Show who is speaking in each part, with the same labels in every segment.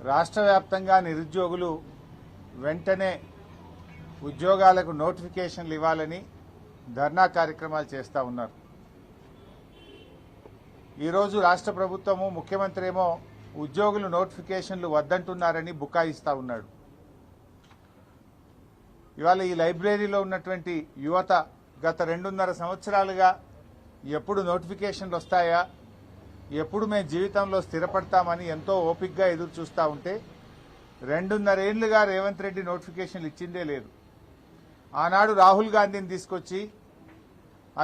Speaker 1: రాష్ట్ర వ్యాప్తంగా నిరుద్యోగులు వెంటనే ఉద్యోగాలకు నోటిఫికేషన్లు ఇవ్వాలని ధర్నా కార్యక్రమాలు చేస్తూ ఉన్నారు. ఈరోజు రాష్ట్ర ప్రభుత్వము ముఖ్యమంత్రి ఏమో ఉద్యోగులు నోటిఫికేషన్లు వద్దంటున్నారని బుకాయిస్తూ ఉన్నాడు. ఇవాళ ఈ లైబ్రరీలో ఉన్నటువంటి యువత గత 2.5 సంవత్సరాలుగా ఎప్పుడు నోటిఫికేషన్లు వస్తాయా, ఎప్పుడు మేము జీవితంలో స్థిరపడతామని ఎంతో ఓపికగా ఎదురు చూస్తూ ఉంటే 2.5 ఏళ్లుగా రేవంత్ రెడ్డి నోటిఫికేషన్లు ఇచ్చిందే లేదు. ఆనాడు రాహుల్ గాంధీని తీసుకొచ్చి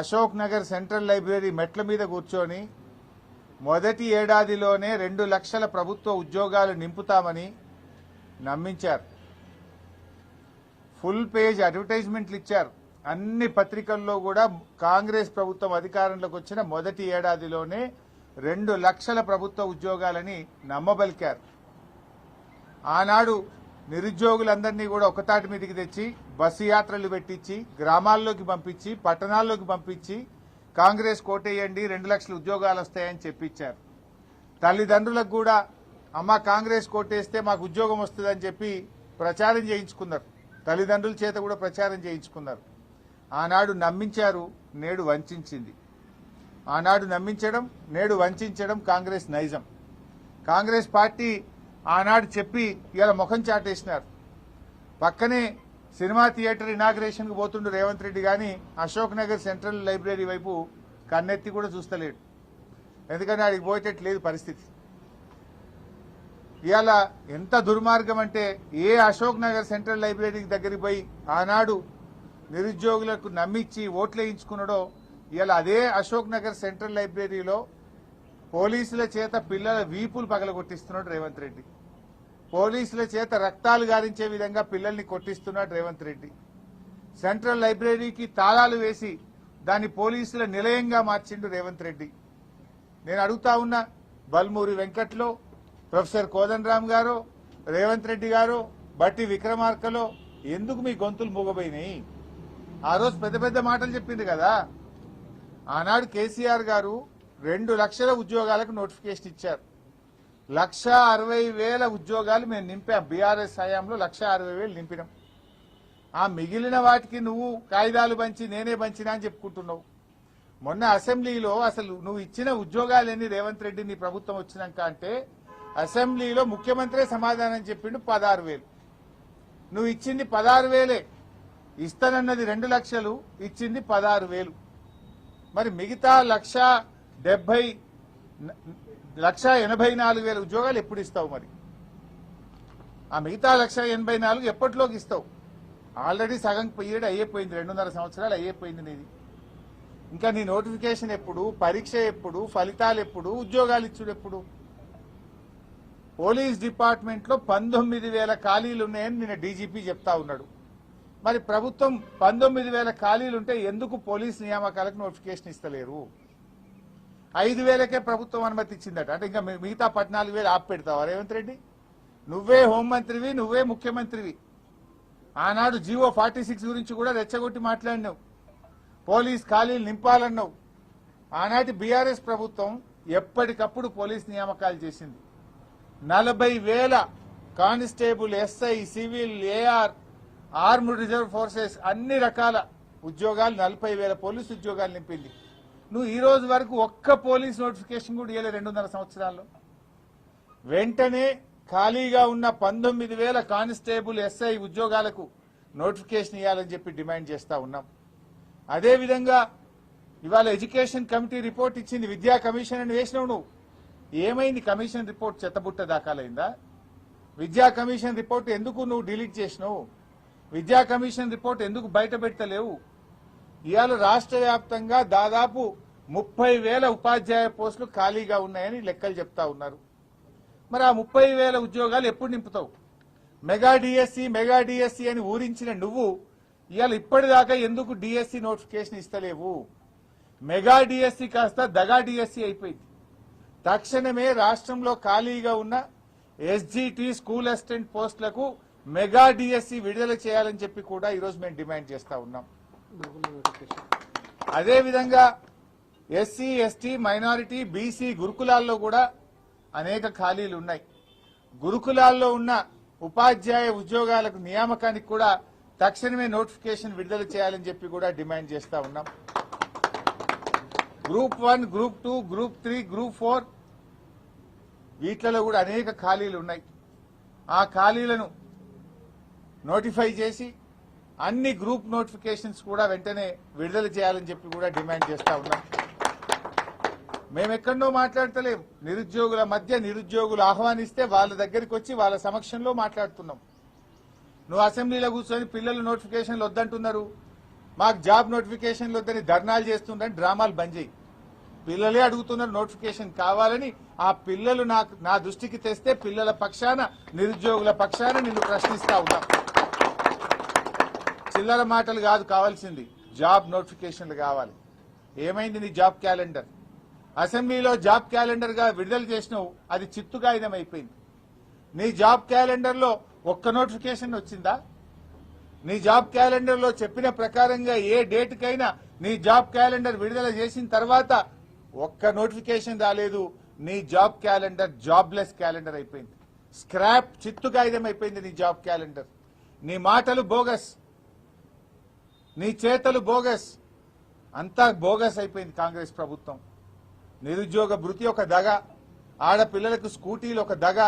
Speaker 1: అశోక్ నగర్ సెంట్రల్ లైబ్రరీ మెట్ల మీద కూర్చొని మొదటి ఏడాదిలోనే 2 లక్షల ప్రభుత్వ ఉద్యోగాలు నింపుతామని నమ్మించారు. ఫుల్ పేజ్ అడ్వర్టైజ్మెంట్లు ఇచ్చారు. అన్ని పత్రికల్లో కూడా కాంగ్రెస్ ప్రభుత్వం అధికారంలోకి వచ్చిన మొదటి ఏడాదిలోనే 2 లక్షల ప్రభుత్వ ఉద్యోగాలని నమ్మబలికారు. ఆనాడు నిరుద్యోగులందరినీ కూడా ఒకతాటి మీదకి తెచ్చి బస్సు యాత్రలు పెట్టించి గ్రామాల్లోకి పంపించి పట్టణాల్లోకి పంపించి కాంగ్రెస్ కోటేయండి 2 లక్షల ఉద్యోగాలు వస్తాయని చెప్పించారు. తల్లిదండ్రులకు కూడా అమ్మ కాంగ్రెస్ కోటేస్తే మాకు ఉద్యోగం వస్తుందని చెప్పి ప్రచారం చేయించుకున్నారు. తల్లిదండ్రుల చేత కూడా ప్రచారం చేయించుకున్నారు. ఆనాడు నమ్మించారు, నేడు వంచింది. ఆనాడు నమ్మించడం, నేడు వంచడం కాంగ్రెస్ నైజం. కాంగ్రెస్ పార్టీ ఆనాడు చెప్పి ఇలా ముఖం చాటేసినారు. పక్కనే సినిమా థియేటర్ ఇనాగ్రేషన్కు పోతుండు రేవంత్ రెడ్డి కానీ అశోక్ నగర్ సెంట్రల్ లైబ్రరీ వైపు కన్నెత్తి కూడా చూస్తలేడు. ఎందుకంటే ఆడికి పోయేటట్టు లేదు పరిస్థితి. ఇవాళ ఎంత దుర్మార్గం అంటే ఏ అశోక్ నగర్ సెంట్రల్ లైబ్రరీ దగ్గరికి పోయి ఆనాడు నిరుద్యోగులకు నమ్మించి ఓట్లు వేయించుకున్నాడో ఇవాళ అదే అశోక్ నగర్ సెంట్రల్ లైబ్రరీలో పోలీసుల చేత పిల్లల వీపులు పగలగొట్టిస్తున్నాడు రేవంత్ రెడ్డి. పోలీసుల చేత రక్తాలు గారించే విధంగా పిల్లల్ని కొట్టిస్తున్నాడు రేవంత్ రెడ్డి. సెంట్రల్ లైబ్రరీకి తాళాలు వేసి దాన్ని పోలీసుల నిలయంగా మార్చిండు రేవంత్ రెడ్డి. నేను అడుగుతా ఉన్నా, బల్మూరి వెంకట్లో ప్రొఫెసర్ కోదండరామ్ గారు, రేవంత్ రెడ్డి గారు, బట్టి విక్రమార్కలో ఎందుకు మీ గొంతులు మూగబోయినాయి? ఆ రోజు పెద్ద పెద్ద మాటలు చెప్పింది కదా. ఆనాడు కేసీఆర్ గారు 2 లక్షల ఉద్యోగాలకు నోటిఫికేషన్ ఇచ్చారు. 1,60,000 ఉద్యోగాలు మేము నింపాం. బీఆర్ఎస్ హయాంలో 1,60,000 నింపినాం. ఆ మిగిలిన వాటికి నువ్వు కాగితాలు పంచి నేనే పంచినా అని చెప్పుకుంటున్నావు. మొన్న అసెంబ్లీలో అసలు నువ్వు ఇచ్చిన ఉద్యోగాలేని రేవంత్ రెడ్డి నీ ప్రభుత్వం వచ్చినాక అంటే అసెంబ్లీలో ముఖ్యమంత్రి సమాధానం చెప్పిండు 16,000. నువ్వు ఇచ్చింది 16,000. ఇస్తానన్నది 2 లక్షలు, ఇచ్చింది 16,000. మరి మిగతా 1,84,000 ఉద్యోగాలు ఎప్పుడు ఇస్తావు? మరి ఆ మిగతా 1,84,000 ఎప్పటిలోకి ఇస్తావు? ఆల్రెడీ సగం పీరియడ్ అయ్యిపోయింది, 2.5 సంవత్సరాలు అయ్యిపోయింది నీది. ఇంకా నీ నోటిఫికేషన్ ఎప్పుడు, పరీక్ష ఎప్పుడు, ఫలితాలు ఎప్పుడు, ఉద్యోగాలు ఇచ్చుడు ఎప్పుడు? పోలీస్ డిపార్ట్మెంట్ లో 19,000 ఖాళీలు ఉన్నాయని నిన్న డీజీపీ చెప్తా ఉన్నాడు. మరి ప్రభుత్వం 19,000 ఖాళీలుంటే ఎందుకు పోలీస్ నియామకాలకు నోటిఫికేషన్ ఇస్తలేరు? 5,000కే ప్రభుత్వం అనుమతి ఇచ్చిందట. అంటే ఇంకా మిగతా 14,000 ఆపి పెడతావా రేవంత్ రెడ్డి? నువ్వే హోంమంత్రివి, నువ్వే ముఖ్యమంత్రివి. ఆనాడు జీవో 46 గురించి కూడా రెచ్చగొట్టి మాట్లాడినావు. పోలీస్ ఖాళీలు నింపాలన్నావు. ఆనాటి బీఆర్ఎస్ ప్రభుత్వం ఎప్పటికప్పుడు పోలీస్ నియామకాలు చేసింది. 40,000 constable, SI, civil, AR, armed reserve forces అన్ని రకాల ఉద్యోగాలు 40,000 పోలీసు ఉద్యోగాలు నింపింది. నువ్వు ఈ రోజు వరకు ఒక్క పోలీస్ నోటిఫికేషన్ కూడా ఇవ్వలే 2.5 సంవత్సరాల్లో. వెంటనే ఖాళీగా ఉన్న 19,000 కానిస్టేబుల్, ఎస్ఐ ఉద్యోగాలకు నోటిఫికేషన్ ఇవ్వాలని చెప్పి డిమాండ్ చేస్తా ఉన్నాం. అదేవిధంగా ఇవాళ ఎడ్యుకేషన్ కమిటీ రిపోర్ట్ ఇచ్చింది. విద్యా కమిషన్ అని వేసినావు నువ్వు. ఏమైంది కమిషన్ రిపోర్ట్? చెత్తబుట్ట దాఖలైందా? విద్యా కమిషన్ రిపోర్ట్ ఎందుకు నువ్వు డిలీట్ చేసినావు? విద్యా కమిషన్ రిపోర్ట్ ఎందుకు బయట పెట్టలేవు? ఇవాళ రాష్ట్ర వ్యాప్తంగా దాదాపు 30,000 ఉపాధ్యాయ పోస్టులు ఖాళీగా ఉన్నాయని లెక్కలు చెప్తా ఉన్నారు. మరి ఆ 30,000 ఉద్యోగాలు ఎప్పుడు నింపుతావు? మెగా డిఎస్సి అని ఊరించిన నువ్వు ఇవాళ ఇప్పటిదాకా ఎందుకు డిఎస్సి నోటిఫికేషన్ ఇస్తలేవు? మెగా డిఎస్సి కాస్త దగా డిఎస్సి అయిపోయింది. తక్షణమే రాష్ట్రంలో ఖాళీగా ఉన్న ఎస్జిటి స్కూల్ అసిస్టెంట్ పోస్టులకు మెగా డిఎస్సి విడుదల చేయాలని చెప్పి కూడా ఈరోజు మేము డిమాండ్ చేస్తా ఉన్నాం. అదేవిధంగా ఎస్సీ, ఎస్టీ, మైనారిటీ, బీసీ గురుకులాల్లో కూడా అనేక ఖాళీలు ఉన్నాయి. గురుకులాల్లో ఉన్న ఉపాధ్యాయ ఉద్యోగాలకు నియామకానికి కూడా తక్షణమే నోటిఫికేషన్ విడుదల చేయాలని చెప్పి కూడా డిమాండ్ చేస్తా ఉన్నాం. గ్రూప్ 1, గ్రూప్ 2, గ్రూప్ 3, గ్రూప్ 4 వీటిలలో కూడా అనేక ఖాళీలు ఉన్నాయి. ఆ ఖాళీలను నోటిఫై చేసి అన్ని గ్రూప్ నోటిఫికేషన్స్ కూడా వెంటనే విడుదల చేయాలని చెప్పి కూడా డిమాండ్ చేస్తా ఉన్నాం. మేమెక్కడో మాట్లాడతలేం. నిరుద్యోగుల మధ్య నిరుద్యోగులు ఆహ్వానిస్తే వాళ్ళ దగ్గరికి వచ్చి వాళ్ళ సమక్షంలో మాట్లాడుతున్నాం. నువ్వు అసెంబ్లీలో కూర్చొని పిల్లలు నోటిఫికేషన్లు వద్దంటున్నారు, మాకు జాబ్ నోటిఫికేషన్లు వద్దని ధర్నాలు చేస్తుండని డ్రామాలు బంద్ చేయి. పిల్లలే అడుగుతున్నారు నోటిఫికేషన్ కావాలని. ఆ పిల్లలు నా దృష్టికి తెస్తే పిల్లల పక్షాన నిరుద్యోగుల పక్షాన నిన్ను ప్రశ్నిస్తా ఉన్నాం. చిల్లర మాటలు కాదు కావాల్సింది, జాబ్ నోటిఫికేషన్లు కావాలి. ఏమైంది నీ జాబ్ క్యాలెండర్? అసెంబ్లీలో జాబ్ క్యాలెండర్ గా విడుదల చేసినావు, అది చిత్తుగాయిదం అయిపోయింది. నీ జాబ్ క్యాలెండర్ లో ఒక్క నోటిఫికేషన్ వచ్చిందా? నీ జాబ్ క్యాలెండర్ లో చెప్పిన ప్రకారంగా ఏ డేట్ కైనా నీ జాబ్ క్యాలెండర్ విడుదల చేసిన తర్వాత ఒక్క నోటిఫికేషన్ రాలేదు. నీ జాబ్ క్యాలెండర్ జాబ్లెస్ క్యాలెండర్ అయిపోయింది. స్క్రాప్, చిత్తుగాయిదం అయిపోయింది నీ జాబ్ క్యాలెండర్. నీ మాటలు బోగస్, నీ చేతలు బోగస్, అంతా బోగస్ అయిపోయింది కాంగ్రెస్ ప్రభుత్వం. నిరుద్యోగ భృతి ఒక దగ, ఆడపిల్లలకు స్కూటీలు ఒక దగ,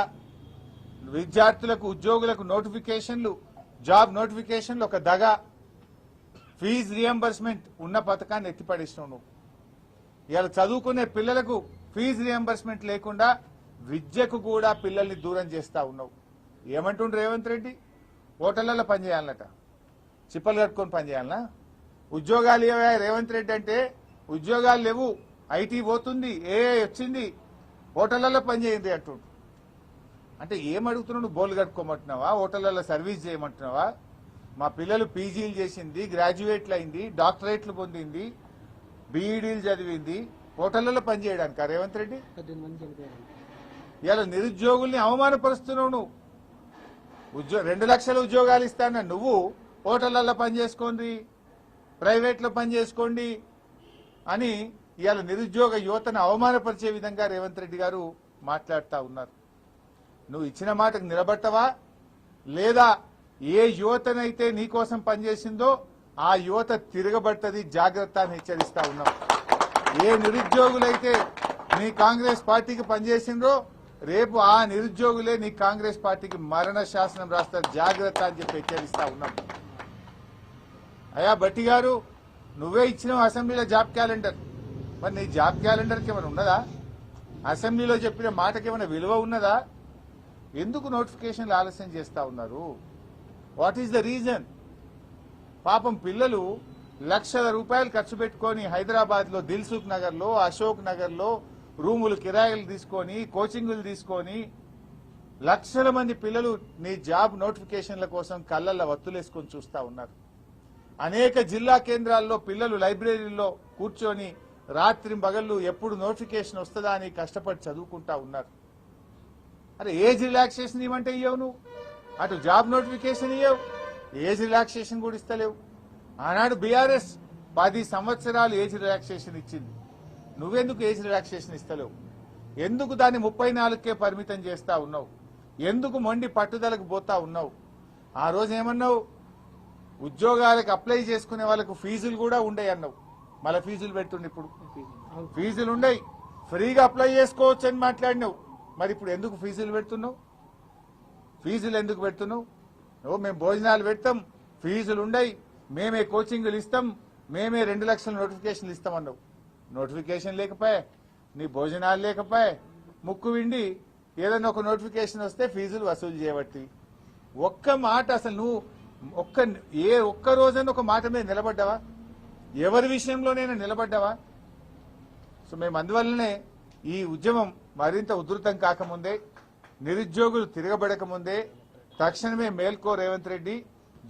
Speaker 1: విద్యార్థులకు ఉద్యోగులకు నోటిఫికేషన్లు, జాబ్ నోటిఫికేషన్లు ఒక దగ, ఫీజు రియంబర్స్మెంట్ ఉన్న పథకాన్ని ఎత్తిపడేసినావు నువ్వు. ఇవాళ చదువుకునే పిల్లలకు ఫీజు రియంబర్స్మెంట్ లేకుండా విద్యకు కూడా పిల్లల్ని దూరం చేస్తా ఉన్నావు. ఏమంటుండ్రు రేవంత్ రెడ్డి? హోటళ్లలో పనిచేయాలన్నట, చిప్పలు కట్టుకొని పనిచేయాలనా? ఉద్యోగాలు ఏవా రేవంత్ రెడ్డి అంటే? ఉద్యోగాలు లేవు, ఐటీ పోతుంది, ఏఐ వచ్చింది, హోటళ్లలో పనిచేయండి అంటుండ్రు. అంటే ఏమడుగుతున్నావు? నువ్వు బోలు కట్టుకోమంటున్నావా? హోటళ్లలో సర్వీస్ చేయమంటున్నావా? మా పిల్లలు పీజీలు చేసింది, గ్రాడ్యుయేట్లు అయింది, డాక్టరేట్లు పొందింది, బీఈడీలు చదివింది, హోటళ్లలో పనిచేయడానికి రేవంత్ రెడ్డి? ఇలా నిరుద్యోగుల్ని అవమానపరుస్తున్నావు నువ్వు. 2 లక్షల ఉద్యోగాలు ఇస్తాన నువ్వు హోటళ్లలో పనిచేసుకోండి, ప్రైవేట్లో పనిచేసుకోండి అని ఇవాళ నిరుద్యోగ యువతను అవమానపరిచే విధంగా రేవంత్ రెడ్డి గారు మాట్లాడుతూ ఉన్నారు. నువ్వు ఇచ్చిన మాటకు నిలబట్టవా? లేదా ఏ యువతనైతే నీకోసం పనిచేసిందో ఆ యువత తిరగబడుతుంది, జాగ్రత్త అని హెచ్చరిస్తా ఉన్నాం. ఏ నిరుద్యోగులైతే నీ కాంగ్రెస్ పార్టీకి పనిచేసిండ్రో రేపు ఆ నిరుద్యోగులే నీ కాంగ్రెస్ పార్టీకి మరణ శాసనం రాస్తారు, జాగ్రత్త అని చెప్పి హెచ్చరిస్తా ఉన్నాం. అయ్యా భట్టి గారు, నువ్వే ఇచ్చినావు అసెంబ్లీలో జాబ్ క్యాలెండర్, మరి నీ జాబ్ క్యాలెండర్కి ఏమైనా ఉన్నదా? అసెంబ్లీలో చెప్పిన మాటకి ఏమైనా విలువ ఉన్నదా? ఎందుకు నోటిఫికేషన్లు ఆలస్యం చేస్తా ఉన్నారు? What is the reason? పాపం పిల్లలు లక్షల రూపాయలు ఖర్చు పెట్టుకొని హైదరాబాద్ లో దిల్సుఖ్ నగర్ లో, అశోక్ నగర్ లో రూములు కిరాయిలు తీసుకొని, కోచింగులు తీసుకొని లక్షల మంది పిల్లలు నీ జాబ్ నోటిఫికేషన్ల కోసం కళ్ళల్లో వత్తులేసుకొని చూస్తా ఉన్నారు. అనేక జిల్లా కేంద్రాల్లో పిల్లలు లైబ్రరీల్లో కూర్చొని రాత్రి పగళ్ళు ఎప్పుడు నోటిఫికేషన్ వస్తుందా అని కష్టపడి చదువుకుంటా ఉన్నారు. అరే ఏజ్ రిలాక్సేషన్ ఇవ్వంటే ఇవ్వవు నువ్వు, అటు జాబ్ నోటిఫికేషన్ ఇవ్వవు, ఏజ్ రిలాక్సేషన్ కూడా ఇస్తలేవు. ఆనాడు బీఆర్ఎస్ 10 సంవత్సరాలు ఏజ్ రిలాక్సేషన్ ఇచ్చింది, నువ్వెందుకు ఏజ్ రిలాక్సేషన్ ఇస్తలేవు? ఎందుకు దాన్ని 34కే పరిమితం చేస్తా ఉన్నావు? ఎందుకు మొండి పట్టుదలకు పోతా ఉన్నావు? ఆ రోజు ఏమన్నావు? ఉద్యోగాలకు అప్లై చేసుకునే వాళ్ళకు ఫీజులు కూడా ఉండయి అన్నావు, మళ్ళీ ఫీజులు పెడుతుండే. ఇప్పుడు ఫీజులు ఉండయి, ఫ్రీగా అప్లై చేసుకోవచ్చు అని మాట్లాడినావు. మరి ఇప్పుడు ఎందుకు ఫీజులు పెడుతున్నావు? ఫీజులు ఎందుకు పెడుతున్నావు? నువ్వు మేము భోజనాలు పెడతాం, ఫీజులు ఉండయి, మేమే కోచింగ్లు ఇస్తాం, మేమే 2 లక్షల నోటిఫికేషన్లు ఇస్తామన్నావు. నోటిఫికేషన్ లేకపోయా, నీ భోజనాలు లేకపోయా, ముక్కు విండి ఏదైనా ఒక నోటిఫికేషన్ వస్తే ఫీజులు వసూలు చేయబట్టి. ఒక్క మాట అసలు నువ్వు ఒక్క రోజైనా ఒక మాట మీద నిలబడ్డావా? ఎవరి విషయంలోనైనా నిలబడ్డావా? సో మేము అందువల్లనే ఈ ఉద్యమం మరింత ఉధృతం కాకముందే, నిరుద్యోగులు తిరగబడక ముందే తక్షణమే మేల్కో రేవంత్ రెడ్డి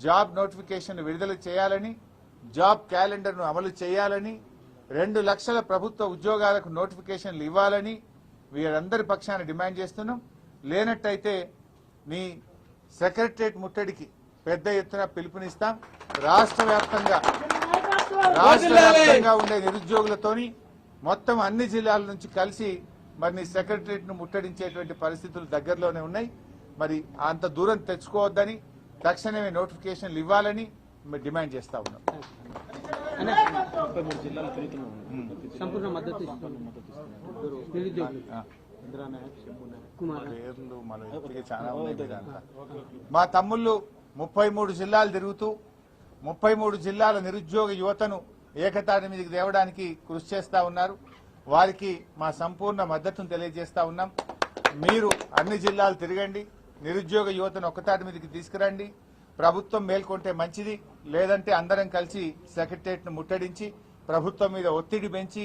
Speaker 1: జాబ్ నోటిఫికేషన్ విడుదల చేయాలని, జాబ్ క్యాలెండర్ను అమలు చేయాలని, 2 లక్షల ప్రభుత్వ ఉద్యోగాలకు నోటిఫికేషన్లు ఇవ్వాలని వీరందరి పక్షాన డిమాండ్ చేస్తున్నాం. లేనట్టయితే నీ సెక్రటరియట్ ముట్టడికి పెద్ద ఎత్తున పిలుపునిస్తాం. రాష్ట్ర వ్యాప్తంగా ఉండే నిరుద్యోగులతోని మొత్తం అన్ని జిల్లాల నుంచి కలిసి మరి నీ సెక్రటరియట్ ను ముట్టడించేటువంటి పరిస్థితులు దగ్గరలోనే ఉన్నాయి. మరి అంత దూరం తెచ్చుకోవద్దని తక్షణమే నోటిఫికేషన్లు ఇవ్వాలని మేము డిమాండ్ చేస్తా ఉన్నాం.
Speaker 2: సంపూర్ణ మద్దతు నిరుద్యోగులు
Speaker 1: పేర్లు మన ఇప్పటికే చాలా ఉన్నాయి మీరంతా. మా తమ్ముళ్ళు 33 జిల్లాలు తిరుగుతూ 33 జిల్లాల నిరుద్యోగ యువతను ఏకతాటి మీదకి తేవడానికి కృషి చేస్తా ఉన్నారు. వారికి మా సంపూర్ణ మద్దతును తెలియజేస్తా ఉన్నాం. మీరు అన్ని జిల్లాలు తిరగండి, నిరుద్యోగ యువతను ఒక్కతాటి మీదకి తీసుకురండి. ప్రభుత్వం మేల్కొంటే మంచిది, లేదంటే అందరం కలిసి సెక్రటరియట్ ను ముట్టడించి ప్రభుత్వం మీద ఒత్తిడి పెంచి